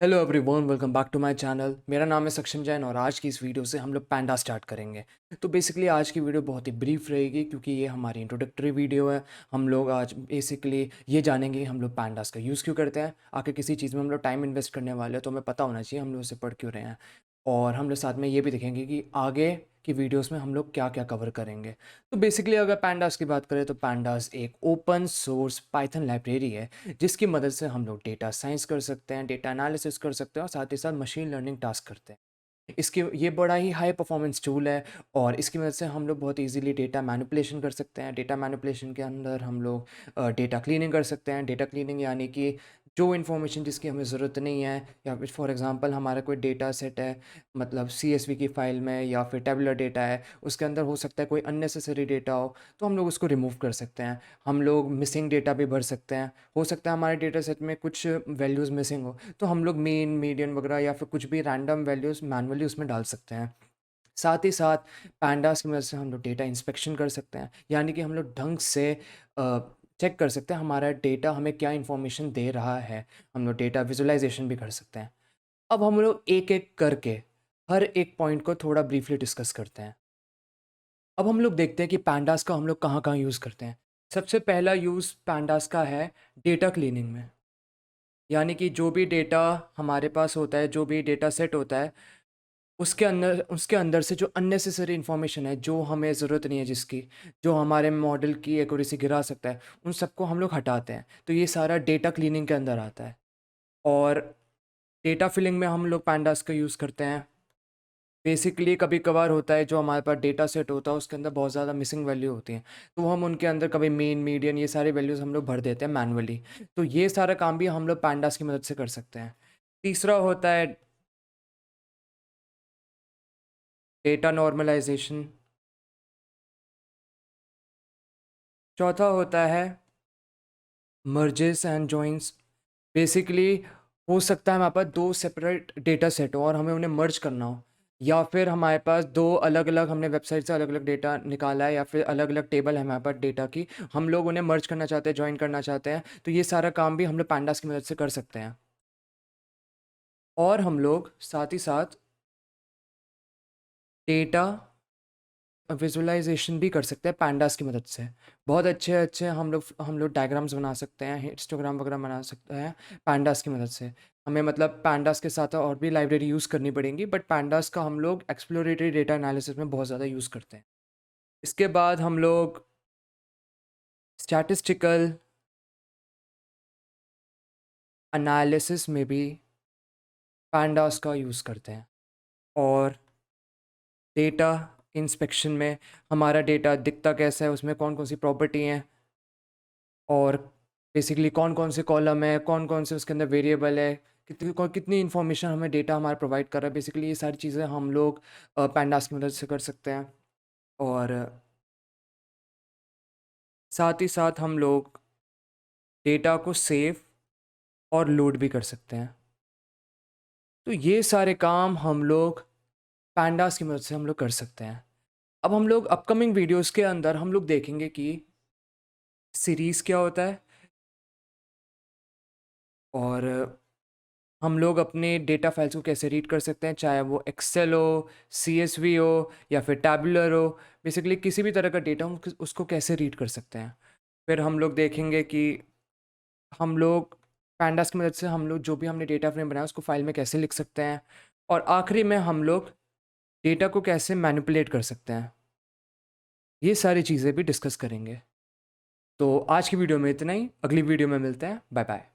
Hello everyone, welcome back to my channel. मेरा नाम है सक्षम जैन और आज की इस वीडियो से हम लोग पैंडा स्टार्ट करेंगे। तो बेसिकली आज की वीडियो बहुत ही ब्रीफ रहेगी क्योंकि ये हमारी इंट्रोडक्टरी वीडियो है। हम लोग आज बेसिकली ये जानेंगे कि हम लोग पैंडास का यूज़ क्यों करते हैं। आखिर किसी चीज़ में हम लोग टाइम इन्वेस्ट करने वाले हैं तो हमें पता होना चाहिए हम लोग उसे पढ़ क्यों रहे हैं। और हम लोग साथ में ये भी देखेंगे कि आगे की वीडियोस में हम लोग क्या क्या कवर करेंगे। तो बेसिकली अगर पैंडास की बात करें तो पैंडास एक ओपन सोर्स पाइथन लाइब्रेरी है जिसकी मदद से हम लोग डेटा साइंस कर सकते हैं, डेटा एनालिसिस कर सकते हैं और साथ ही साथ मशीन लर्निंग टास्क करते हैं। इसकी ये बड़ा ही हाई परफॉर्मेंस टूल है और इसकी मदद से हम लोग बहुत इजीली डेटा मैनिपुलेशन कर सकते हैं। डेटा मैनिपुलेशन के अंदर हम लोग डेटा क्लीनिंग कर सकते हैं। डेटा क्लीनिंग यानी कि जो इन्फॉर्मेशन जिसकी हमें ज़रूरत नहीं है, या फिर फॉर एग्जांपल हमारा कोई डेटा सेट है, मतलब सीएसवी की फ़ाइल में या फिर टेबुलर डेटा है, उसके अंदर हो सकता है कोई अननेसेसरी डेटा हो, तो हम लोग उसको रिमूव कर सकते हैं। हम लोग मिसिंग डेटा भी भर सकते हैं। हो सकता है हमारे डेटा सेट में कुछ वैल्यूज़ मिसिंग हो, तो हम लोग मीन, मीडियन वगैरह या फिर कुछ भी रैंडम वैल्यूज़ मैनुअली उसमें डाल सकते हैं। साथ ही साथ पैंडास की मदद से हम लोग डेटा इंस्पेक्शन कर सकते हैं, यानी कि हम लोग ढंग से चेक कर सकते हैं हमारा डेटा हमें क्या इन्फॉर्मेशन दे रहा है। हम लोग डेटा विजुअलाइजेशन भी कर सकते हैं। अब हम लोग एक-एक करके हर एक पॉइंट को थोड़ा ब्रीफली डिस्कस करते हैं। अब हम लोग देखते हैं कि पैंडास का हम लोग कहाँ-कहाँ यूज़ करते हैं। सबसे पहला यूज़ पैंडास का है डेटा क्लीनिंग में। यानी कि जो भी डेटा हमारे पास होता है, जो भी डेटा सेट होता है, उसके अंदर से जो अननेसेसरी इन्फॉर्मेशन है, जो हमें ज़रूरत नहीं है जिसकी, जो हमारे मॉडल की एक्यूरेसी गिरा सकता है, उन सबको हम लोग हटाते हैं। तो ये सारा डेटा क्लीनिंग के अंदर आता है। और डेटा फिलिंग में हम लोग पैंडास का यूज़ करते हैं। बेसिकली कभी-कभार होता है जो हमारे पास डेटा सेट होता है उसके अंदर बहुत ज़्यादा मिसिंग वैल्यू होती हैं। तो हम उनके अंदर कभी मीन, मीडियन ये सारी वैल्यूज़ हम लोग भर देते हैं मैनुअली। तो ये सारा काम भी हम लोग पैंडास की मदद से कर सकते हैं। तीसरा होता है डेटा नॉर्मलाइज़ेशन। चौथा होता है मर्जेस एंड जॉइंस। बेसिकली हो सकता है हमारे पास 2 सेपरेट डेटा सेट हो और हमें उन्हें मर्ज करना हो, या फिर हमारे पास 2 अलग-अलग, हमने वेबसाइट से अलग-अलग डेटा निकाला है या फिर अलग-अलग टेबल है हमारे पास डेटा की, हम लोग उन्हें मर्ज करना चाहते हैं, जॉइन करना चाहते हैं, तो ये सारा काम भी हम लोग पैंडास की मदद से कर सकते हैं। और हम लोग साथ ही साथ डेटा विजुअलाइज़ेशन भी कर सकते हैं पैंडास की मदद से। बहुत अच्छे-अच्छे हम लोग डायग्राम्स बना सकते हैं, हिस्टोग्राम वगैरह बना सकते हैं पैंडास की मदद से। हमें मतलब पैंडास के साथ और भी लाइब्रेरी यूज़ करनी पड़ेंगी, बट पैंडास का हम लोग एक्सप्लोरेटरी डेटा एनालिसिस में बहुत ज़्यादा यूज़ करते हैं। इसके बाद हम लोग स्टैटिस्टिकल एनालिसिस में भी पैंडास का यूज़ करते हैं। और डेटा इंस्पेक्शन में हमारा डेटा दिखता कैसा है, उसमें कौन-कौन सी प्रॉपर्टी हैं, और बेसिकली कौन-कौन से कॉलम है, कौन-कौन से उसके अंदर वेरिएबल है, कितनी इन्फॉर्मेशन हमें डेटा हमारा प्रोवाइड कर रहा है। बेसिकली ये सारी चीज़ें हम लोग पैंडास की मदद से कर सकते हैं। और साथ ही साथ हम लोग डेटा को सेव और लोड भी कर सकते हैं। तो ये सारे काम हम लोग पैंडास की मदद से हम लोग कर सकते हैं। अब हम लोग अपकमिंग वीडियोज़ के अंदर हम लोग देखेंगे कि सीरीज़ क्या होता है, और हम लोग अपने डेटा फाइल्स को कैसे रीड कर सकते हैं, चाहे वो एक्सेल हो, सीएसवी हो या फिर टैबुलर हो। बेसिकली किसी भी तरह का डेटा हम उसको कैसे रीड कर सकते हैं। फिर हम लोग देखेंगे कि हम लोग पैंडास की मदद से हम लोग जो भी हमने डेटा फ्रेम बनाया उसको फाइल में कैसे लिख सकते हैं। और आखिरी में हम लोग डेटा को कैसे मैनिपुलेट कर सकते हैं। ये सारी चीज़ें भी डिस्कस करेंगे। तो आज की वीडियो में इतना ही, अगली वीडियो में मिलते हैं। Bye bye.